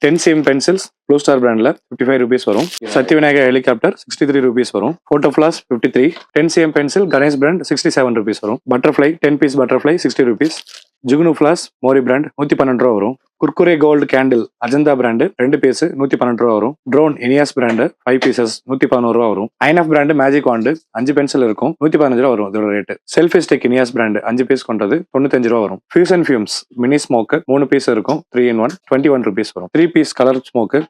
10 cm pencils blue star பிராண்ட்ல 55 rupees வரும். Sathya Vinayagar helicopter 63 rupees வரும். Photo flash 53. 10 cm pencil Ganesh brand 67 rupees வரும். Butterfly 10 piece butterfly 60 rupees. Jugnu flash Mori brand 112 ரூபா வரும். Kurkure gold candle Ajantha brand 2 piece 112 ரூபா வரும். ட்ரோன் இனியாஸ் பிராண்டு 5 pieces 111 ரூபா வரும். ஐஎன்எஃப் பிராண்டு மேஜிக் வாண்டு 5 பென்சில் இருக்கும் 115 ரூபா வரும். இதோட ரேட். செல்ஃபி ஸ்டிக் இனியாஸ் பிராண்டு 5 பீஸ் கொண்டது 95 ரூபா வரும். Fusion fumes mini smoke 3 piece இருக்கும் 3 in 1 21 rupees வரும். 3 பீஸ் கலர் ஸ்மோக்கு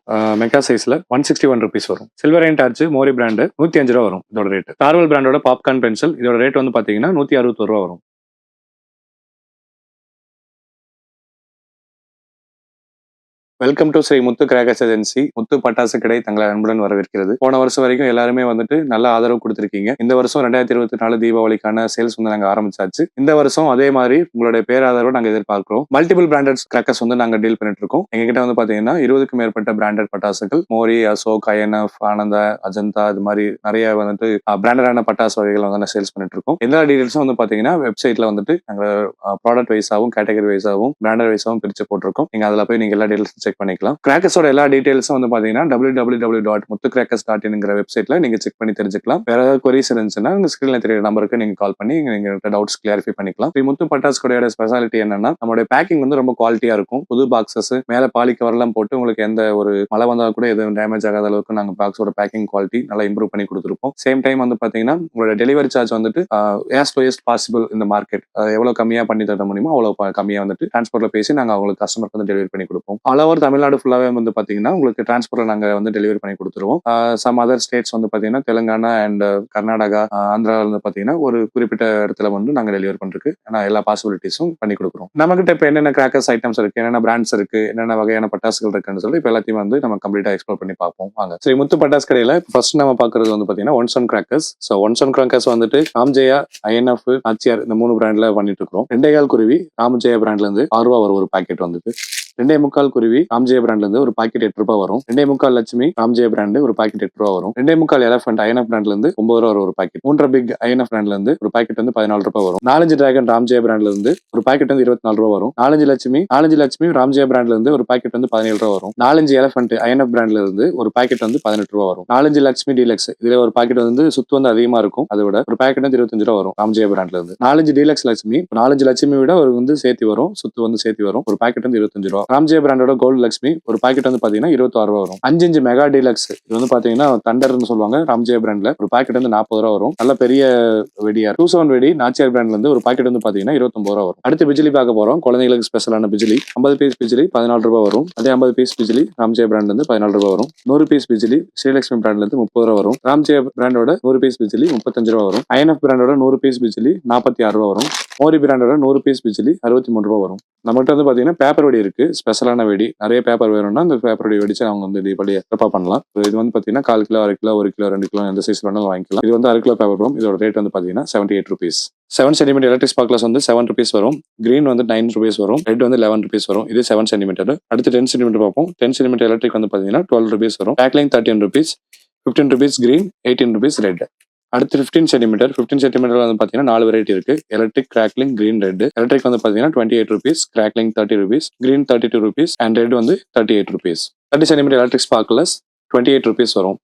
மெகா சைஸ்ல 161 rupees வரும். சில்வர் அயன் டார்ச் மோரி பிராண்டு 105 ரூபா வரும். இதோட ரேட். டார்வல் பிராண்டோட பாப்கார்ன் பென்சில் இதோட ரேட் வந்து பாத்தீங்கன்னா 161 ரூபா வரும். Welcome to Sri Muthu crackers agency. Muthu பட்டாசு கடை தங்களை அன்புடன் வரவேற்கிறது. போன வருஷம் வரைக்கும் எல்லாருமே வந்துட்டு நல்ல ஆதரவு கொடுத்திருக்கீங்க. இந்த வருஷம் 2024 தீபாவளிக்கான சேல்ஸ் வந்து நாங்க ஆரம்பிச்சாச்சு. இந்த வருஷம் அதே மாதிரி உங்களுடைய பேராதரவு நாங்க எதிர்பார்க்கிறோம். மல்டிபிள் பிராண்டட் கிராக்கர்ஸ் வந்து நாங்க டீல் பண்ணிட்டு இருக்கோம். எங்ககிட்ட வந்து பாத்தீங்கன்னா 20க்கும் மேற்பட்ட பிராண்டட் பட்டாசுகள் மோரி, அசோக், ஐஎன்எஃப், ஆனந்தா, அஜந்தா இது மாதிரி நிறைய வந்துட்டு பிராண்டடான பட்டாசு வகைகள் வந்து சேல்ஸ் பண்ணிட்டு இருக்கோம். எல்லா டீடைல்ஸும் வந்து பாத்தீங்கன்னா வெப்சைட்ல வந்துட்டு நாங்க ப்ராடக்ட் வைஸாவும் கேட்டகரி வைஸாவும் பிராண்டட் வைஸாவும் பிரிச்சு போட்டிருக்கோம். நீங்க அதுல போய் நீங்க எல்லா டீடைல்ஸ் செக் பண்ணிக்கலாம். கிராக்கர்ஸோட எல்லா டீடைல்ஸும் வந்து பாத்தீங்கன்னா www.muthucrackers.in வெப்சைட்ல நீங்க செக் பண்ணி தெரிஞ்சுக்கலாம். வேற ஏதாவது கொரிஸ் இருந்துச்சுன்னா உங்க ஸ்கிரீன்ல தெரிய நம்பருக்கு நீங்க கால் பண்ணி நீங்க டவுட்ஸ் கிளாரிஃபை பண்ணிக்கலாம். முத்து பட்டாசு கடையோட ஸ்பெஷாலிட்டி என்னன்னா நம்மளுடைய பேக்கிங் வந்து ரொம்ப குவாலிட்டியா இருக்கும். புது பாக்ஸஸ் மேல பாலி கவர்லாம் போட்டு உங்களுக்கு எந்த ஒரு மழை வந்தா கூட எதுவும் டேமேஜ் ஆகாத அளவுக்கு நாங்க பாக்ஸோட பேக்கிங் குவாலிட்டி நல்லா இம்ப்ரூவ் பண்ணி கொடுத்துருப்போம். சேம் டைம் வந்து பாத்தீங்கன்னா உங்களோட டெலிவரி சார்ஜ் வந்துட்டு as lowest possible இந்த மார்க்கெட் எவ்வளவு கம்மியா பண்ணி தர முடியுமோ அவ்வளவு கம்மியா வந்துட்டு டிரான்ஸ்போர்ட்ல பேசி நாங்க அவங்களுக்கு கஸ்டமருக்கு வந்து டெலிவரி பண்ணி கொடுப்போம். ஆல் ஓவர் தமிழ்நாடு ஃபுல்லாவே வந்து பாத்தீங்கன்னா உங்களுக்கு டிரான்ஸ்போர்ட்ல நாங்க வந்து டெலிவரி பண்ணி கொடுத்துருவோம். சம் அதர் ஸ்டேட்ஸ் வந்து பாத்தீங்கன்னா தெலுங்கானா அண்ட் கர்நாடகா, ஆந்திரால வந்து பாத்தீங்கன்னா ஒரு குறிப்பிட்ட இடத்துல வந்து நாங்க டெலிவரி பண்றதுக்கு எல்லா பாசிபிலிட்டிஸும் பண்ணி கொடுக்குறோம். நம்ம கிட்ட இப்ப என்னென்ன கிராக்கர்ஸ் ஐட்டம்ஸ் இருக்கு, என்னென்ன பிராண்ட்ஸ் இருக்கு, என்னென்ன வகையான பட்டாசுகள் இருக்குன்னு சொல்லி இப்ப எல்லாத்தையும் வந்து நம்ம கம்ப்ளீட்டா எக்ஸ்ப்ளோர் பண்ணி பார்ப்போம். வாங்க. சரி, முத்து பட்டாசு கடையில ஃபர்ஸ்ட் நம்ம பாக்குறது வந்து பாத்தீங்கன்னா ஒன்சன் கிராக்கர்ஸ். ஸோ ஒன்சன் கிராக்கர்ஸ் வந்துட்டு ராம்ஜெயா, ஐஎன்எஃப், ஆச்சியார் இந்த 3 பிராண்ட்ல பண்ணிட்டு இருக்கோம். 2.25 குருவி ராம்ஜெயா பிராண்ட்ல இருந்து 6 ரூபா வரும் ஒரு பாக்கெட் வந்துட்டு. 2.25 குருவி ராம்ஜெயா பிராண்ட்ல இருந்து ஒரு பாக்கெட் 8 ரூபாய் வரும். 2.25 லட்சுமி ராம்ஜெயா பிராண்ட் ஒரு பாக்கெட் 8 ரூபா வரும். 2.25 எலஃபண்ட் ஐஎன்எஃப் பிராண்ட்ல இருந்து 9 ரூபா வரும் ஒரு பாக்கெட். 3 பிக் ஐஎன்எஃப் பிராண்ட்ல இருந்து ஒரு பாக்கெட் வந்து 14 ரூபாய் வரும். 4 டிராகன் ராம்ஜெயா பிராண்ட்ல இருந்து ஒரு பாக்கெட் வந்து 24 ரூபா வரும். 4 லட்சுமி ராம்ஜெயா பிராண்ட்ல இருந்து ஒரு பாக்கெட் வந்து 17 ரூபா வரும். 4 எலஃபண்ட் ஐஎன்எஃப் பிராண்ட்ல இருந்து ஒரு பாக்கெட் வந்து 18 ரூபா வரும். 4 லட்சுமி டீலக்ஸ் இதுல ஒரு பாக்கெட் வந்து சுத்து வந்து அதிகமா இருக்கும். அதை விட ஒரு பாக்கெட் வந்து 25 ரூபா வரும் ராம்ஜெயா பிராண்ட்ல இருந்து. 4 டீலக்ஸ் லட்சுமி 4 லட்சுமி விட ஒரு வந்து சேர்த்து வரும், சுத்து வந்து சேர்த்து வரும். ஒரு பாக்கெட் வந்து 25 ரூபா. ராம்ஜெயா பிராண்டோட கோல்டு லட்சுமி ஒரு பாக்கெட் வந்து பாத்தீங்கன்னா 26 ரூபா வரும். 5 மெகா டீலக்ஸ் இது வந்து பாத்தீங்கன்னா தண்டர்னு சொல்லுவாங்க ராம்ஜெயா பிராண்ட்ல. ஒரு பாக்கெட் வந்து 40 ரூபா வரும். நல்ல பெரிய வெடியா 27 வெடி நாச்சியார் பிராண்ட்ல இருந்து ஒரு பாக்கெட் வந்து பாத்தீங்கன்னா 29 ரூபா வரும். அடுத்து பிஜிலி பார்க்க போறோம். குழந்தைகளுக்கு ஸ்பெஷலான பிஜிலி 50 பீஸ் பிஜிலி 14 ரூபா வரும். அதே 50 பீஸ் பிஜிலி ராம்ஜெயா பிராண்ட்ல இருந்து 14 ரூபா வரும். 100 பீஸ் பிஜிலி ஸ்ரீலட்சுமி பிராண்ட்ல இருந்து 30 ரூபா வரும். ராம்ஜெயா பிராண்டோட 100 பீஸ் பிஜிலி 35 ரூபா வரும். ஐஎன்எஃப் பிராண்டோட 100 பீஸ் பிஜிலி 46 ரூபா வரும். மோரி பிராண்டோட 100 பீஸ் பிஜிலி 63 ரூபா வரும். நம்மகிட்ட வந்து பாத்தீங்கன்னா பேப்பர் வெடி இருக்கு. ஸ்பெஷலான வெடி நிறைய பேப்பர் வேணும்னா அந்த பேப்பர் வெடி வெடிச்சு அவங்க வந்து தீபாவளி சிறப்பா பண்ணலாம். இது வந்து பாத்தீங்கன்னா 1/4 கிலோ, 1/2 கிலோ, 1 கிலோ, 2 கிலோ எந்த சைஸ்ல வேணாலும் வாங்கிக்கலாம். இது வந்து 1/2 கிலோ பேப்பர் வரும். இதோட ரேட் வந்து பாத்தீங்கன்னா 78 rupees. 7 cm எலக்ட்ரிக் ஸ்பார்க்லஸ் வந்து 7 rupees வரும். கிரீன் வந்து 9 rupees வரும். ரெட் வந்து 11 rupees வரும். இது 7 cm. அடுத்து 10 cm பார்ப்போம். 10 cm எலக்ட்ரிக் வந்து பாத்தீங்கன்னா 12 rupees வரும். பேக்லிங் 13 rupees, 15 rupees green, 18 rupees red. அடுத்து 15 cm வந்து பாத்தீங்கன்னா 4 வெரைட்டி இருக்கு. Electric, crackling, green, red. Electric வந்து பாத்தீங்கன்னா 28 rupees, crackling 30 rupees, green 32 rupees and red வந்து 38 rupees. 30 cm electric sparkles 28 rupees வரும்.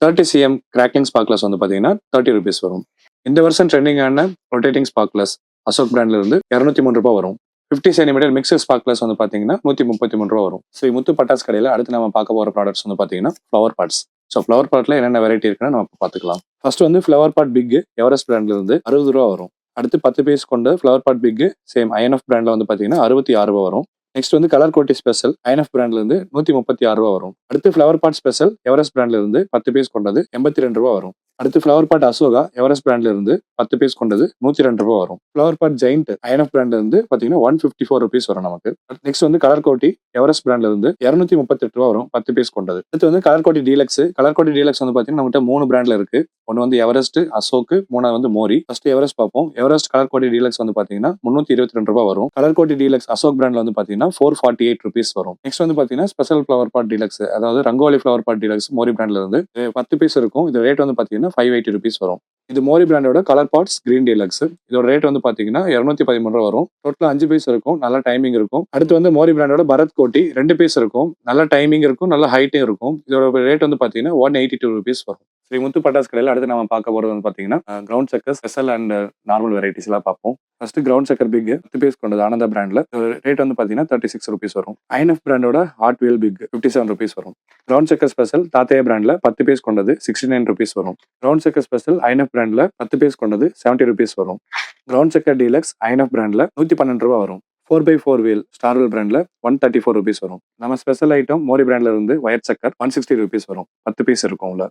30 cm கிராக்லிங் ஸ்பார்க்லஸ் வந்து பாத்தீங்கன்னா 30 rupees வரும். இந்த வருஷம் ட்ரெண்டிங்கான ரொட்டேட்டிங் ஸ்பார்க்லஸ் அசோக் பிராண்ட்ல இருந்து 203 ரூபாய் வரும். 50 cm மிக்சர் ஸ்பார்க்லஸ் வந்து பாத்தீங்கன்னா 133 ரூபா வரும். ஸோ முத்து பட்டாசு கடையில அடுத்து நம்ம பார்க்க போற ப்ராடக்ட்ஸ் வந்து பாத்தீங்கன்னா ஃபிளவர் பாட்ஸ். ஸோ ஃபிளவர் பாட்ல என்னென்ன வெரைட்டி இருக்குன்னு நம்ம பார்த்துக்கலாம். ஃபர்ஸ்ட் வந்து ஃபிளவர் பாட் பிக் எவரெஸ்ட் பிராண்ட்ல இருந்து 60 ரூபா வரும். அடுத்து 10 பீஸ் கொண்ட flower pot big same INF பிராண்ட்ல வந்து பாத்தீங்கன்னா 66 ரூபா வரும். நெக்ஸ்ட் வந்து கலர் கோட்டி ஸ்பெஷல் ஐஎன்எஃப் பிராண்ட்ல இருந்து 136 ரூபா வரும். அடுத்து ஃபிளவர் பாட் ஸ்பெஷல் எவரெஸ்ட் பிராண்ட்ல இருந்து 10 பீஸ் கொண்டது 82 ரூபா வரும். அடுத்து ஃபிளவர் பாட் அசோகா எவரெஸ்ட் பிராண்ட்ல இருந்து 10 பீஸ் கொண்டது 102 ரூபா வரும். ஃபிளவர் பாட் ஜெயிண்ட் ஐஎன்எஃப் பிராண்ட்ல இருந்து பாத்தீங்கன்னா 154 rupees வரும் நமக்கு. நெக்ஸ்ட் வந்து கலர் கோட்டி எவரெஸ்ட் பிராண்ட்ல இருந்து 238 ரூபா வரும் 10 பீஸ் கொண்டது. அடுத்து வந்து கலர் கோட்டி டீலக்ஸ் வந்து பாத்தீங்கன்னா நம்மகிட்ட 3 பிராண்ட்ல இருக்கு. ஒன்னு வந்து எவரெஸ்ட், அசோக், 3 வந்து மோரி. ஃபர்ஸ்ட் எவரெஸ்ட் பார்ப்போம். எவரெஸ்ட் கலர் கோட்டி டீலக்ஸ் வந்து பாத்தீங்கன்னா 322 ரூபா வரும். கலர் கோட்டி டீலக்ஸ் அசோக் பிராண்ட்ல வந்து பாத்தீங்கன்னா 448 rupees வரும். நெக்ஸ்ட் வந்து பாத்தீங்கன்னா ஸ்பெஷல் ஃபிளவர் பாட் டீலக்ஸ் அதாவது ரங்கோலி ஃபிளவர் பாட் டீலக்ஸ் மோரி பிராண்ட்ல இருந்து 10 பீஸ் இருக்கும். இது ரேட் வந்து பாத்தீங்கன்னா 580 rupees வரும். இது மோரி பிராண்டோட கலர் பாட்ஸ் கிரீன் டீலக்ஸ். இதோட ரேட் வந்து பாத்தீங்கன்னா 213 ரூபா வரும். டோட்டல் 5 பீஸ் இருக்கும். நல்ல டைமிங் இருக்கும். அடுத்து வந்து மோரி பிராண்டோட பரத் கோட்டி 2 பீஸ் இருக்கும். நல்ல டைமிங் இருக்கும். நல்ல ஹைட்டும் இருக்கும். இதோட ரேட் வந்து பாத்தீங்கன்னா 182 ருபீஸ் வரும். ஸ்ரீ முத்து பட்டாஸ் கடையில் அடுத்து நம்ம பார்க்க போறது வந்து பாத்தீங்கன்னா ground chakkar special and normal varieties எல்லாம் பார்ப்போம். ஃபர்ஸ்ட் கிரவுண்ட் சக்கர் பிக் 10 பீஸ் கொண்டது ஆனந்தா பிராண்ட்ல ரேட் வந்து பாத்தீங்கன்னா 36 ருபீஸ் வரும். ஐஎன்எஃப் பிராண்டோட ஹாட் வீல் பிக் 57 ருபீஸ் வரும். கிரவுண்ட் சக்கர் ஸ்பெஷல் தாத்தையா பிராண்ட்ல 10 பீஸ் கொண்டது 69 ருபீஸ் வரும். கிரவுண்ட் சக்கர் ஸ்பெஷல் ஐஎன்எஃப் பிராண்ட்ல 10 பீஸ் கொண்டது 70 ருபீஸ் வரும். கிரவுண்ட் சக்கர் டீலக்ஸ் ஐஎன்எஃப் பிராண்ட்ல 112 ரூபா வரும். 4x4 வீல் ஸ்டார்வெல் பிராண்ட்ல 134 ருபீஸ் வரும். நம்ம ஸ்பெஷல் ஐட்டம் மோரி பிராண்ட்ல இருந்து ஒயர் சக்கர் 160 ருபீஸ் வரும். 10 பீஸ் இருக்கும் உள்ள.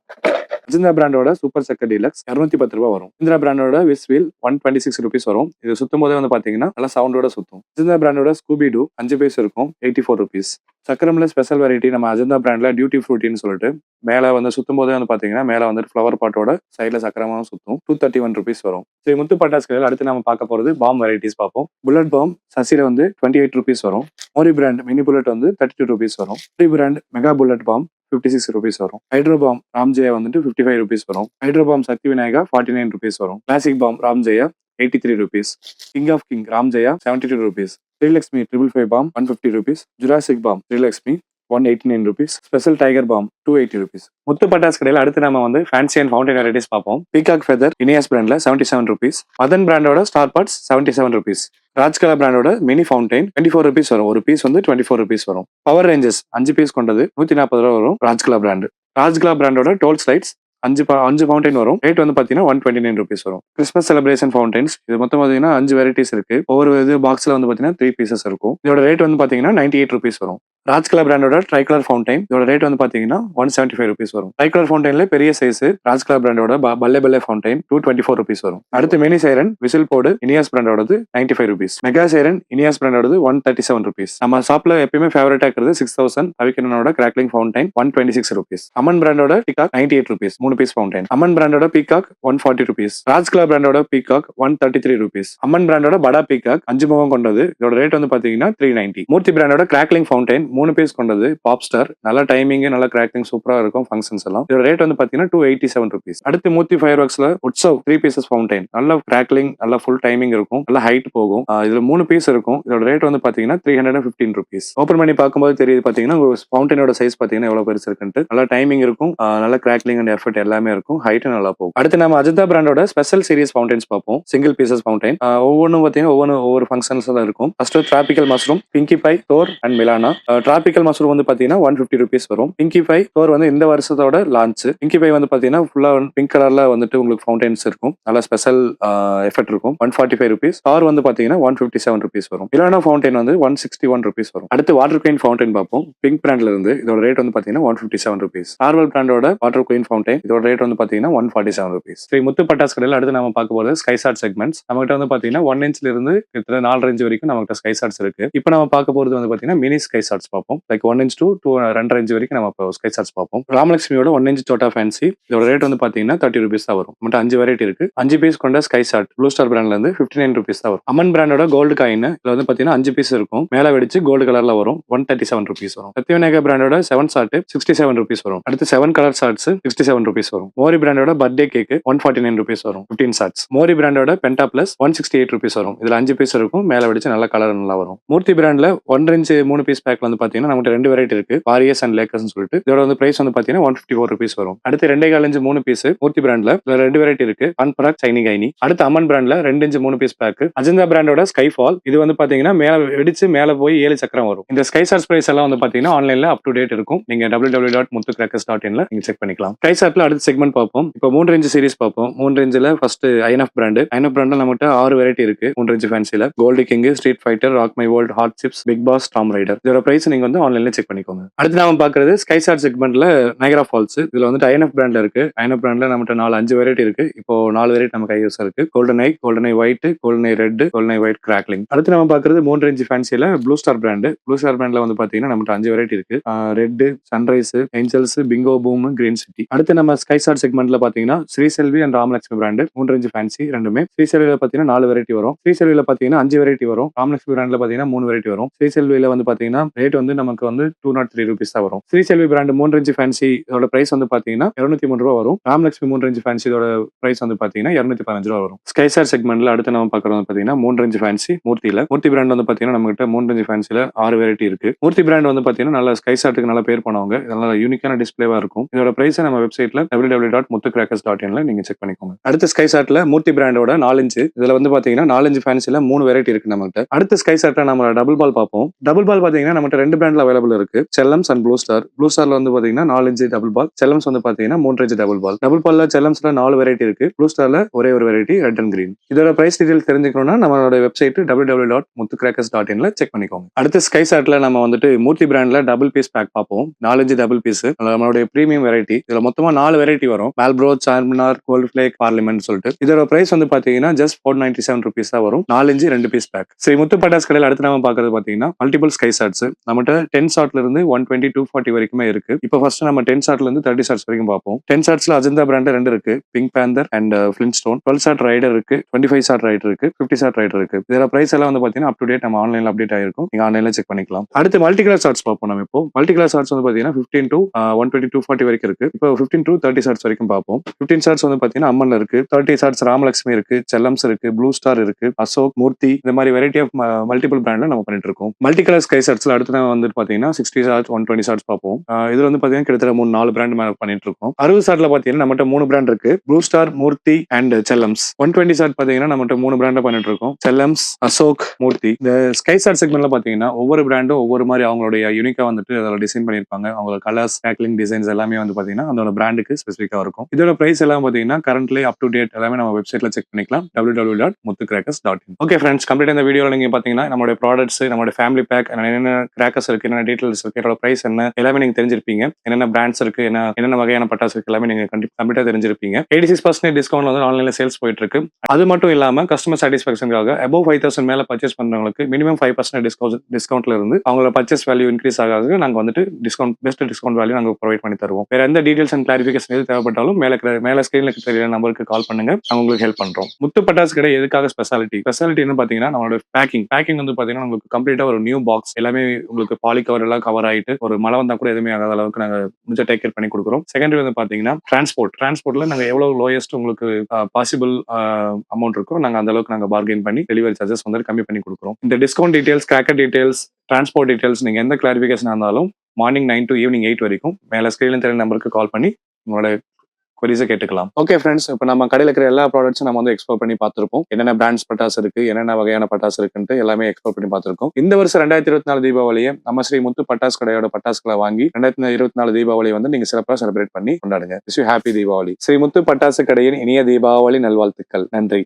அஜந்தா பிராண்டோட சூப்பர் சக்கர் டீலக்ஸ் 210 ரூபா வரும். இந்திரா பிராண்டோட விஸ் வீல் 126 ருபீஸ் வரும். இது சுத்தும் போதே வந்து பாத்தீங்கன்னா நல்லா சவுண்டோட சுத்தும். அஜந்தா பிராண்டோட ஸ்கூபி டூ 5 பீஸ் இருக்கும் 84 ருபீஸ். சக்கரம்ல ஸ்பெஷல் வெரைட்டி நம்ம அஜந்தா பிராண்ட்ல டியூட்டி ஃப்ரூட்டின்னு சொல்லிட்டு மேல வந்து சுத்தும் போதே வந்து பாத்தீங்கன்னா மேல வந்து ஃபிளவர் பாட்டோட சைட்ல சக்கரமாவும் சுத்தும். 231 ருபீஸ் வரும். சரி முத்து பட்டாஸ் கடையில் அடுத்து நம்ம பார்க்க போறது பாம் வெரைட்டிஸ் பார்ப்போம். புல்லட் பாம் சசில வந்து 28 ருபீஸ் வரும். மோரி பிராண்ட் மினி புல்லட் வந்து 32 ருபீஸ் வரும். Brand mega bullet bomb 56 rupees வரும். ஹைட்ரோபாம் ராம்ஜெயா வந்துட்டு 55 ருபீஸ் வரும். ஹைட்ரோபாம் சக்தி விநாயகா 49 ருபீஸ் வரும். Classic bomb Ramjaya 83 rupees. King of king Ramjaya 72 rupees. Srilakshmi 555 bomb 150 rupees. Jurassic bomb Srilakshmi 189 rupees. Special tiger bomb 280 rupees. Muthu பட்டாஸ் கடையில் அடுத்து நம்ம வந்து ஃபேன்சி அண்ட் ஃபவுண்டைன் வெரைட்டிஸ் பார்ப்போம். பீகாக் ஃபெதர் இனியாஸ் பிராண்ட்ல 77 ருபீஸ். மதன் பிராண்டோட ஸ்டார் பார்ட்ஸ் 77 ருபீஸ். ராஜ்கலா பிராண்டோட மினி ஃபவுண்டைன் 24 ருபீஸ் வரும். ஒரு பீஸ் வந்து 24 ருபீஸ் வரும். பவர் ரேஞ்சஸ் 5 பீஸ் கொண்டது 140 ரூபா வரும். ராஜ்கலா பிராண்ட். ராஜ்கலா பிராண்டோட டோல் ஸ்லைட்ஸ் 5 ஃபவுண்டைன் வரும். ரேட் வந்து பாத்தீங்கன்னா 129 ருபீஸ் வரும். கிறிஸ்மஸ் செலிப்ரேஷன் ஃபவுண்டைன்ஸ் இது மொத்தம் பாத்தீங்கன்னா 5 வெரைட்டிஸ் இருக்கு. ஒவ்வொரு இது பாக்ஸ்ல வந்து பாத்தீங்கன்னா 3 பீசஸ் இருக்கும். இதோட ரேட் வந்து பாத்தீங்கன்னா 98 ருபீஸ் வரும். ராஜ்கலா பிராண்டோட ட்ரைகலர் ஃபவுண்டைன் இதோட ரேட் வந்து பாத்தீங்கன்னா 175 ருபீஸ் வரும். ட்ரைகலர் ஃபவுண்டைன்ல பெரிய சைஸ் ராஜ்கலா பிராண்டோட பல்லே பல்லே ஃபவுண்டைன் 224 ருபீஸ் வரும். அடுத்து mini siren whistle board Iniyas பிராண்டோடது 95 ருபீஸ். மெகா சைரன் இனியாஸ் பிராண்டோடது 137 ருபீஸ். நம்ம ஷாப்ல எப்பயுமே ஃபேவரட்டா இருக்கிறது 6000 அவிகனோட கிராக்லிங் ஃபவுண்டைன் 126 ருபீஸ். அமன் பிராண்டோட peacock 98 rupees 3 piece fountain. Aman பிராண்டோட பீகாக் 140 ருபீஸ். ராஜ்கலா பிராண்டோட பீகாக் 133 ருபீஸ். அமன் பிராண்டோட படா பீகாக் 5 முகம் கொண்டது இதோட ரேட் வந்து பாத்தீங்கன்னா 390. மூர்த்தி பிராண்டோட கிராக்லிங் ஃபவுண்டைன் 3 பீஸ் கொண்டது பாப் ஸ்டார் நல்ல டைமிங் நல்ல கிராக்லிங் சூப்பரா இருக்கும் ஃபங்க்ஷன்ஸ் எல்லாம். இதோட ரேட் வந்து பாத்தீங்கன்னா 287 ருபீஸ். அடுத்து மூர்த்தி ஃபயர் ஒர்க்ஸ்ல உட்சவ் 3 பீசஸ் ஃபவுண்டைன் நல்ல கிராக்லிங் நல்ல ஃபுல் டைமிங் இருக்கும் நல்ல ஹைட் போகும். இதுல 3 பீஸ் இருக்கும். இதோட ரேட் வந்து பாத்தீங்கன்னா 315 ருபீஸ். ஓபன் பண்ணி பார்க்கும்போது தெரியுது பாத்தீங்கன்னா ஃபவுண்டைனோட சைஸ் பாத்தீங்கன்னா எவ்வளவு பெருசு இருக்குன்ட்டு. நல்ல டைமிங் இருக்கும் நல்ல கிராக்லிங் அண்ட் எஃபர்ட் எல்லாமே இருக்கும். ஹைட் நல்லா போகும். அடுத்து நம்ம அஜந்தா பிராண்டோட ஸ்பெஷல் சீரிஸ் ஃபவுண்டைன்ஸ் பார்ப்போம். சிங்கிள் பீசஸ் ஃபவுண்டைன் ஒவ்வொன்றும் பாத்தீங்கன்னா ஒவ்வொரு ஃபங்க்ஷன்ஸ் தான் இருக்கும். First tropical mushroom pinky by Thor and Milana. Tropical mushroom வந்து பாத்தீங்கன்னா 150 ருபீஸ் வரும். பிங்கி பை தோர் வந்து இந்த வருஷத்தோட லான்ச். பிங்கி பை வந்து பாத்தீங்கன்னா ஃபுல்லா பிங்க் கலர்ல வந்துட்டு உங்களுக்கு ஃபவுண்டைன்ஸ் இருக்கும். நல்ல ஸ்பெஷல் எஃபெக்ட் இருக்கும். 145 ருபீஸ். தார் வந்து பாத்தீங்கன்னா 157 ருபீஸ் வரும். மிலானா ஃபவுண்டைன் வந்து 161 ருபீஸ் வரும். அடுத்து வாட்டர் குயின் ஃபவுண்டைன் பார்ப்போம். பிங்க் பிராண்ட்ல இருந்து இதோட ரேட் வந்து பாத்தீங்கன்னா 157 ருபீஸ். சார்வல் பிராண்டோட வாட்டர் குயின் ஃபவுண்டைன் இதோட ரேட் வந்து பாத்தீங்கன்னா 147 ருபீஸ். ஸ்ரீ முத்து பட்டாஸ் கடையில் அடுத்து நம்ம பார்க்க போறது ஸ்கை ஷாட் செக்மெண்ட்ஸ். நம்மகிட்ட வந்து பாத்தீங்கன்னா 1 இன்ச்ல இருந்து கிட்டத்தட்ட 4 இன்ச் வரைக்கும் நமக்கு ஸ்கை ஷாட்ஸ் இருக்கு. இப்போ நம்ம பார்க்க போறது வந்து பாத்தீங்கன்னா மினி ஸ்கை ஷாட்ஸ் பார்ப்போம். லைக் 1 இன்ச் to 2.5 இன்ச் வரைக்கும் நம்ம ஸ்கை ஷாட்ஸ் பார்ப்போம். ராமலட்சுமியோட 1 இன்ச் சோட்டா ஃபேன்சி இதோட ரேட் வந்து பாத்தீங்கன்னா 30 ருபீஸ் தான் வரும். மட்டும் 5 வெரைட்டி இருக்கு. 5 பீஸ் கொண்ட ஸ்கை ஷாட் ப்ளூ ஸ்டார் பிராண்ட்ல இருந்து 59 ருபீஸ் தான் வரும். அமன் பிராண்டோட கோல்டு காயின் இதுல வந்து பாத்தீங்கன்னா 5 பீஸ் இருக்கும். மேல வெடிச்சு கோல்டு கலர்ல வரும். 137 ருபீஸ் வரும். சத்யவிநாயகா பிராண்டோட 7 ஷாட் 67 ருபீஸ் வரும். அடுத்து 7 கலர் ஷாட்ஸ் 67 ருபீஸ் வரும். மோரி பிராண்டோட பர்த்டே கேக் 149 ருபீஸ் வரும். 15 ஷாட்ஸ். மோரி பிராண்டோட பென்டா பிளஸ் 168 ருபீஸ் வரும். இதுல 5 பீஸ் இருக்கும். மேல வெடிச்சு நல்ல கலர் நல்லா வரும். மூர்த்தி பிராண்ட்ல 1 இன்ச் 3 பீஸ் பேக்ல வந்து பாத்தீங்கன்னா நமக்கு 2 வெரைட்டி இருக்கு. வாரியஸ் அண்ட் லேக்கர்ஸ் சொல்லிட்டு இதோட வந்து பிரைஸ் வந்து பாத்தீங்கன்னா 154 ருபீஸ் வரும். அடுத்து 2.25 இன்ச் 3 பீஸ் மூர்த்தி பிராண்ட்ல 2 வெரைட்டி இருக்கு. அன்பராக் சைனி கைனி. அடுத்து அமன் பிராண்ட்ல 2 இன்ச் 3 பீஸ் பேக். அஜந்தா பிராண்டோட ஸ்கை ஃபால் இது வந்து பாத்தீங்கன்னா மேல வெடிச்சு மேல போய் 7 சக்கரம் வரும். இந்த ஸ்கை ஷாட்ஸ் பிரைஸ் எல்லாம் வந்து பாத்தீங்கன்னா ஆன்லைன்ல அப் டு டேட் இருக்கும். நீங்க www.muthucrackers.in நீங்க செக் பண்ணிக்கலாம். ஸ்கை ஷாட்ல அடுத்த செக்மெண்ட் பார்ப்போம். இப்போ 3 இன்ச் சீரிஸ் பார்ப்போம். 3 இன்ச்ல ஃபர்ஸ்ட் ஐஎன்எஃப் பிராண்ட். ஐஎன்எஃப் பிராண்ட்ல நம்மகிட்ட 6 வெரைட்டி இருக்கு. 3 இன்ச் ஃபேன்சில gold king, street fighter, rock my world, hot chips, big boss, tomb raider. இதோட பிரைஸ் நீங்க வந்து ஆன்லைன்ல செக் பண்ணிக்கோங்க. அடுத்து நாம பாக்குறது ஸ்கை ஷாட் செக்மெண்ட்ல நைகரா ஃபால்ஸ். இதுல வந்து ஐஎன்எஃப் பிராண்ட்ல இருக்கு. ஐஎன்எஃப் பிராண்ட்ல நம்மகிட்ட 5 வெரைட்டி இருக்கு. இப்போ 4 வெரைட்டி நம்ம கையூஸ் இருக்கு. Golden eye white, golden eye red, golden eye white கிராக்லிங். அடுத்து நம்ம பாக்குறது 3 இன்ச் ஃபேன்சில blue star brand. Blue star பிராண்ட்ல வந்து பாத்தீங்கன்னா நம்மகிட்ட 5 வெரைட்டி இருக்கு. Red, sunrise, angels, bingo boom, green city. அடுத்து நம்ம ஸ்கைசார்ட் செக்மெண்ட்ல பாத்தீங்கன்னா Sriselvi and Ramalakshmi brand 3 inch fancy ரெண்டுமே. ஸ்ரீசெல்வியில பாத்தீங்கன்னா 4 வெரைட்டி வரும். ஸ்ரீசெல்வியில பாத்தீங்கன்னா 5 வெரைட்டி வரும். ராமலட்சுமி பிராண்ட்ல பாத்தீங்கன்னா 3 வெரைட்டி வரும். ஸ்ரீசெல்வியில வந்து பாத்தீங்கன்னா ரேட் வந்து நமக்கு வந்து 203 ரூபீஸ் தான் வரும். ஸ்ரீசெல்வி பிராண்ட் 3 இன்ச் ஃபேன்சி இதோட பிரைஸ் வந்து பாத்தீங்கன்னா 203 ரூபா வரும். ராமலட்சுமி 3 இன்ச் ஃபேன்சி இதோட பிரைஸ் வந்து பாத்தீங்கன்னா 215 ரூபா வரும். ஸ்கைசார்ட் செக்மெண்ட்ல அடுத்து நம்ம பாக்குறது பாத்தீங்கன்னா 3 இன்ச் ஃபேன்சி மூர்த்தி பிராண்ட் வந்து பாத்தீங்கன்னா நம்ம கிட்ட 3 இன்ச் ஃபேன்சில 6 வெரைட்டி இருக்கு. மூர்த்தி பிராண்ட் வந்து பாத்தீங்கன்னா நல்ல ஸ்கைசார்ட்டுக்கு நல்ல பேர் போனவங்க. இதனால யூனிக்கான டிஸ்பிளேவா இருக்கும். இதோட பிரைஸ் நம்ம வெப்சைட்ல www.muthucrackers.in நீங்க செக் பண்ணிக்கோங்க. அடுத்த ஸ்கைசார்ட்ல மூர்த்தி பிராண்டோட 4 இன்ச் இதுல வந்து பாத்தீங்கன்னா 4 இன்ச் ஃபேன்சில 3 வெரைட்டி இருக்கு நம்மகிட்ட. அடுத்த ஸ்கைசார்ட்ல நம்ம டபுள் பால் பார்ப்போம். டபுள் பால் பாத்தீங்கன்னா நம்மகிட்ட 2 பிராண்ட்ல அவைலபிள் இருக்கு. செல்லம்ஸ் அண்ட் ப்ளூ ஸ்டார். ப்ளூ ஸ்டார்ல வந்து பாத்தீங்கன்னா 4 இன்ச் டபுள் பால். செல்லம்ஸ் வந்து பாத்தீங்கன்னா 3 இன்ச் டபுள் பால். டபுள் பால்ல செல்லம்ஸ்ல 4 வெரைட்டி இருக்கு. ப்ளூ ஸ்டார்ல ஒரே ஒரு வெரைட்டி ரெட் அண்ட் கிரீன். இதோட பிரைஸ் டீடைல் தெரிஞ்சுக்கணும்னா நம்மளோட வெப்சைட் www.muthucrackers.in செக் பண்ணிக்கோங்க. அடுத்த ஸ்கைசார்ட்ல நம்ம வந்துட்டு மூர்த்தி பிராண்ட்ல டபுள் பீஸ் பேக் பார்ப்போம். 4 இன்ச் டபுள் பீஸ் நம்மளுடைய பிரீமியம் வெரைட்டி. இதுல மொத்தமா 4 வெரைட்டி வரும். Marlboro, Charminar, gold flake, Parliament சொல்லிட்டு. இதோட பிரைஸ் வந்து பாத்தீங்கன்னா ஜஸ்ட் 497 ரூபீஸ் தான் வரும். 4 இன்ச் 2 பீஸ் பேக். சரி, முத்து பட்டாஸ் கடையில் அடுத்து நம்ம பாக்குறது பாத்தீங்கன்னா மல்டிபிள் ஸ்கை ஷார்ட்ஸ். நம்மகிட்ட 10 ஷார்ட்ல இருந்து 120, 240 வரைக்குமே இருக்கு. இப்போ ஃபர்ஸ்ட் நம்ம 10 ஷார்ட்ல இருந்து 30 ஷார்ட்ஸ் வரைக்கும் பார்ப்போம். 10 ஷார்ட்ஸ்ல அஜந்தா பிராண்ட் 2 இருக்கு. Pink panther and Flintstone. 12 shot rider இருக்கு. 25 ஷார்ட் ரைடர் இருக்கு. 50 ஷார்ட் ரைடர் இருக்கு. இதோட பிரைஸ் எல்லாம் வந்து பாத்தீங்கன்னா அப் டு டேட் நம்ம ஆன்லைன்ல அப்டேட் ஆயிருக்கும். நீங்க ஆன்லைன்ல செக் பண்ணிக்கலாம். அடுத்து மல்டி கலர் ஷார்ட்ஸ் பார்ப்போம். நம்ம இப்போ மல்டி கலர் ஷார்ட்ஸ் வந்து பாத்தீங்கன்னா 15 to 120, 240 வரைக்கும் இருக்கு. இப்போ 15 to 30 ஷார்ட்ஸ் வரைக்கும் பார்ப்போம். 15 ஷார்ட்ஸ் வந்து பாத்தீங்கன்னா அம்மன்ல இருக்கு. 30 ஷார்ட்ஸ் ராமலட்சுமி இருக்கு. செல்லம்ஸ் இருக்கு. ப்ளூ ஸ்டார் இருக்கு. அசோக், மூர்த்தி, இந்த மாதிரி வெரைட்டி ஆஃப் மல்டிபிள் பிராண்ட்ல நம்ம பண்ணிட்டு இருக்கோம். மல்டி கலர் ஸ்கை ஷார்ட்ஸ்ல அடுத்து நம்ம வந்து பாத்தீங்கன்னா 60 ஷார்ட்ஸ், 120 ஷார்ட்ஸ் பார்ப்போம். இதுல வந்து பாத்தீங்கன்னா கிட்டத்தட்ட 3-4 பிராண்ட் பண்ணிட்டு இருக்கோம். 60 ஷார்ட்ல பாத்தீங்கன்னா நம்மகிட்ட 3 பிராண்ட் இருக்கு. Blue star, Murthy and Chellams. 120 shot பாத்தீங்கன்னா நம்மகிட்ட 3 பிராண்ட் பண்ணிட்டு இருக்கோம். செல்லம்ஸ், அசோக், மூர்த்தி. இந்த ஸ்கை ஷார்ட் செக்மெண்ட்ல பாத்தீங்கன்னா ஒவ்வொரு பிராண்டும் ஒவ்வொரு மாதிரி அவங்களுடைய யூனிக்கா வந்துட்டு அதில் டிசைன் பண்ணிருப்பாங்க. அவங்களோட கலர்ஸ், பேக்கிங் டிசைன்ஸ் எல்லாமே வந்து பாத்தீங்கன்னா அதோட பிராண்டுக்கு ஸ்பெசிஃபிக்கா இருக்கும். இதோட பிரைஸ் எல்லாம் பாத்தீங்கன்னா கரண்ட்லி அப் டு டேட் எல்லாமே நம்ம வெப்சைட்ல செக் பண்ணிக்கலாம். www.muthucrackers.in. ஓகே ஃப்ரெண்ட்ஸ், கம்ப்ளீட் இந்த வீடியோல நீங்க பாத்தீங்கன்னா நம்மளுடைய ப்ராடக்ட்ஸ், நம்மளுடைய ஃபேமிலி பேக், என்னென்ன கிராக்கர்ஸ் இருக்கு, என்ன டீடைல்ஸ் இருக்கு, இதோட பிரைஸ் என்ன எல்லாமே நீங்க தெரிஞ்சிருப்பீங்க. என்னென்ன பிராண்ட்ஸ் இருக்கு, என்னென்ன வகையான பட்டாசு இருக்கு எல்லாமே நீங்க கம்ப்ளீட்டா தெரிஞ்சிருப்பீங்க. 86% டிஸ்கவுண்ட் வந்து ஆன்லைன்ல சேல்ஸ் போயிட்டு இருக்கு. அது மட்டும் இல்லாம கஸ்டமர் சாட்டிஸ்பாக்சனுக்காக above 5,000 மேல பர்ச்சேஸ் பண்றவங்களுக்கு மினிமம் 5% டிஸ்கவுண்ட்ல இருந்து அவங்களோட பர்ச்சேஸ் வேல்யூ இன்க்ரீஸ் ஆகாது. நாங்க வந்துட்டு பெஸ்ட் டிஸ்கவுண்ட் வேல்யூ நாங்க ப்ரொவைட் பண்ணி தருவோம். வேற எந்த டீடைல்ஸ் அண்ட் கிளாரிஃபிகேஷன் எது தேவைப்பட்டாலும் மேல ஸ்கிரீன்ல தெரியற நம்பருக்கு கால் பண்ணுங்க. நாங்க உங்களுக்கு ஹெல்ப் பண்றோம். முத்து பட்டாசு கடை எதுக்காக ஸ்பெஷாலிட்டி பாத்தீங்கன்னா நம்மளோட பேக்கிங் வந்து பாத்தீங்கன்னா உங்களுக்கு கம்ப்ளீட்டா ஒரு நியூ பாக்ஸ் எல்லாமே உங்களுக்கு பாலி கவர் எல்லாம் கவர் ஆயிட்டு ஒரு மழை வந்தா கூட எதுவுமே ஆகாத அளவுக்கு நாங்க முடிஞ்ச டேக் கேர் பண்ணி கொடுக்குறோம். செகண்டரி வந்து பாத்தீங்கன்னா டிரான்ஸ்போர்ட்ல நாங்க எவ்வளவு லோயஸ்ட் உங்களுக்கு பாசிபிள் அமௌண்ட் இருக்கோ நாங்க அந்த அளவுக்கு நாங்க பார்கெயின் பண்ணி டெலிவரி சார்ஜஸ் வந்து கம்மி பண்ணி கொடுக்குறோம். இந்த discount details, cracker details, transport details நீங்க எந்த கிளாரிபிகேஷன் இருந்தாலும் மார்னிங் 9 to ஈவினிங் 8 வரைக்கும் மேல ஸ்கிரீன்ல தெரிய நம்பருக்கு கால் பண்ணி உங்களோட கொரிஸை கேட்டுக்கலாம். ஓகே ஃப்ரெண்ட்ஸ், இப்போ நம்ம கடையில் இருக்கிற எல்லா ப்ராடக்ட்ஸும் நம்ம வந்து எக்ஸ்ப்ளோர் பண்ணி பார்த்துருப்போம். என்னென்ன பிராண்ட்ஸ் பட்டாசு இருக்கு, என்னென்ன வகையான பட்டாசு இருக்குன்ட்டு எல்லாமே எக்ஸ்ப்ளோர் பண்ணி பார்த்துருக்கோம். இந்த வருஷம் 2024 தீபாவளியை நம்ம ஸ்ரீ முத்து பட்டாசு கடையோட பட்டாசுகளை வாங்கி 2024 தீபாவளி வந்து நீங்க சிறப்பாக செலிப்ரேட் பண்ணி கொண்டாடுங்க. Wish you happy Deepavali. Sri Muthu பட்டாசு கடையின் இனிய தீபாவளி நல்வாழ்த்துக்கள். நன்றி.